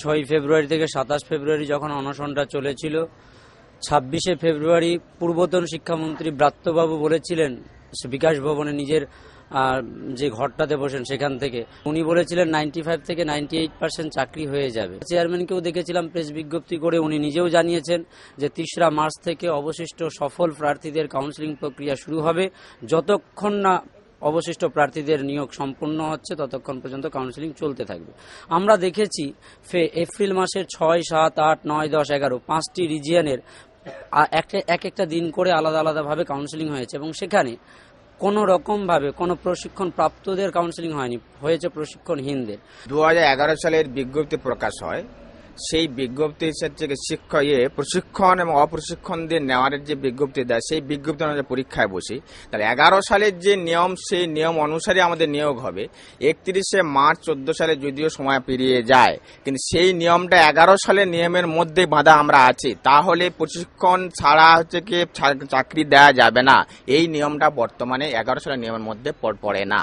6 ফেব্রুয়ারি থেকে 27 ফেব্রুয়ারি যখন অনশনটা চলেছিল, 26শে ফেব্রুয়ারি পূর্বতন শিক্ষামন্ত্রী ব্রাত্যবাবু বলেছিলেন বিকাশ ভবনে নিজের যে ঘরটাতে বসেন সেখান থেকে উনি বলেছিলেন 95 থেকে 98% চাকরি হয়ে যাবে। চেয়ারম্যানকেও দেখেছিলাম প্রেস বিজ্ঞপ্তি করে উনি নিজেও জানিয়েছেন যে 3রা মার্চ থেকে অবশিষ্ট সফল প্রার্থীদের কাউন্সেলিং প্রক্রিয়া শুরু হবে। যতক্ষণ না অবশিষ্ট প্রার্থীদের নিয়োগ সম্পূর্ণ হচ্ছে ততক্ষণ পর্যন্ত কাউন্সেলিং চলতে থাকবে। আমরা দেখেছি এপ্রিল মাসের 6, 7, 8, 9, 10, 11 5টি রিজিয়নের এক একটা দিন করে আলাদা আলাদাভাবে কাউন্সেলিং হয়েছে এবং সেখানে কোনো রকমভাবে কোনো প্রশিক্ষণ প্রাপ্তদের কাউন্সেলিং হয়নি, হয়েছে প্রশিক্ষণহীনদের। 2011 সালের বিজ্ঞপ্তি প্রকাশ হয়, সেই বিজ্ঞপ্তি থেকে প্রশিক্ষণ এবং অপ্রশিক্ষণদের নেওয়ার যে বিজ্ঞপ্তি দেয় সেই বিজ্ঞপ্তি অনুযায়ী পরীক্ষায় বসি। তাহলে 11 সালের যে নিয়ম সেই নিয়ম অনুসারে আমাদের নিয়োগ হবে। 31শে মার্চ 14 সালে যদিও সময় পেরিয়ে যায়, কিন্তু সেই নিয়মটা 11 সালের নিয়মের মধ্যে বাঁধা আমরা আছি। তাহলে প্রশিক্ষণ ছাড়া কি চাকরি দেওয়া যাবে না, এই নিয়মটা বর্তমানে 11 সালের নিয়মের মধ্যে পড়ে না।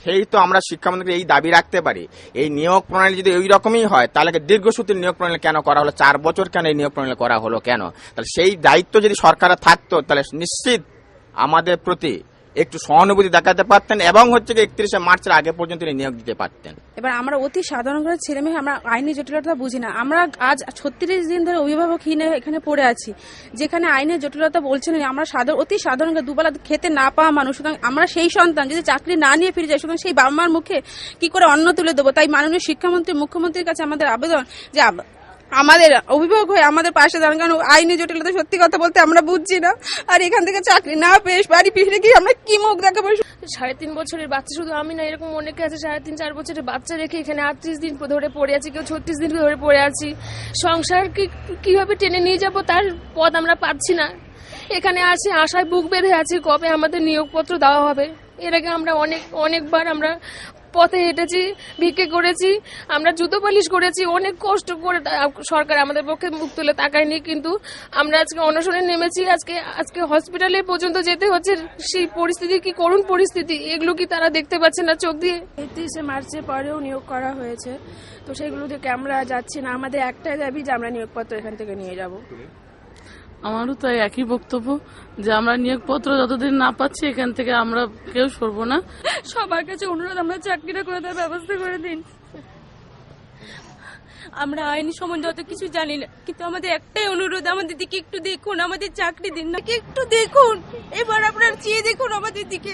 সেই তো আমরা শিক্ষামন্ত্রী এই দাবি রাখতে পারি, এই নিয়োগ প্রণালী যদি ওই রকমই হয় তাহলে দীর্ঘসূত্রের নিয়োগ প্রণালী কেন করা হলো, 4 বছর কেন এই নিয়োগ প্রণালী করা হলো কেন? তাহলে সেই দায়িত্ব যদি সরকারের থাকতো তাহলে নিশ্চিত আমাদের প্রতি একটু সহানুভূতি দেখাতে পারতেন এবং 31শে মার্চের আগে পর্যন্ত নিয়োগ দিতে পারতেন। এবার আমরা অতি সাধারণ ঘরের ছেলে মেয়ে, আমরা আইনি জটিলতা বুঝি না। আমরা আজ 36 দিন ধরে অভিভাবকহীন এখানে পড়ে আছি, যেখানে আইনের জটিলতা বলছেন। আমরা অতি সাধারণ দুবেলা খেতে না পাওয়া মানুষ, সুতরাং আমরা সেই সন্তান যদি চাকরি না নিয়ে ফিরে যাই, সুতরাং সেই বাবা মার মুখে কি করে অন্ন তুলে দেবো? তাই মাননীয় শিক্ষামন্ত্রী মুখ্যমন্ত্রীর কাছে আমাদের আবেদন যে আমাদের অভিভাবক হয়ে আমাদের পাশে দাঁড়ান, কারণ আইনি জটিলতা সত্যি কথা বলতে আমরা বুঝছি না। আর এখান থেকে চাকরি না পেয়ে বাড়ি ফিরে গিয়ে আমরা কি মুখ দেখাবো? 3.5 বছরের বাচ্চা, শুধু আমি না, এরকম অনেকে আছে 3.5-4 বছরের বাচ্চা রেখে এখানে 38 দিন ধরে পড়ে আছি, কেউ 36 দিন ধরে পড়ে আছি। সংসার কিভাবে টেনে নিয়ে যাব তার পথ আমরা পাচ্ছি না। এখানে আসি আশায় বুক বেঁধে আছি কবে আমাদের নিয়োগপত্র দেওয়া হবে। এর আগে আমরা অনেকবার আমরা পথে হেঁটেছি, ভিক্ষে করেছি, আমরা জুতো পালিশ করেছি, অনেক কষ্ট করে সরকার আমাদের পক্ষে মুখ তুলে তাকায়নি। কিন্তু আমরা আজকে অনশনে নেমেছি, আজকে হসপিটালে পর্যন্ত যেতে হচ্ছে। সেই পরিস্থিতি কি করুণ পরিস্থিতি, এগুলো কি তারা দেখতে পাচ্ছে না চোখ দিয়ে? 31শে মার্চের পরেও নিয়োগ করা হয়েছে, তো সেগুলো থেকে আমরা যাচ্ছি না। আমাদের একটাই দাবি যে আমরা নিয়োগপত্র এখান থেকে নিয়ে যাব। আমারও তাই একই বক্তব্য যে আমরা নিয়োগপত্র যতদিন না পাচ্ছি এখান থেকে আমরা কেউ সরবো না। সবার কাছে অনুরোধ, আমরা চাকরিটা করে দেওয়ার ব্যবস্থা করে দিন। আমরা আইনি সম্বন্ধে অত কিছু জানি না, কিন্তু আমাদের একটাই অনুরোধ, আমাদের দিকে একটু দেখুন, আমাদের চাকরি দিন না, একটু দেখুন, এবার আপনারা চেয়ে দেখুন আমাদের দিকে।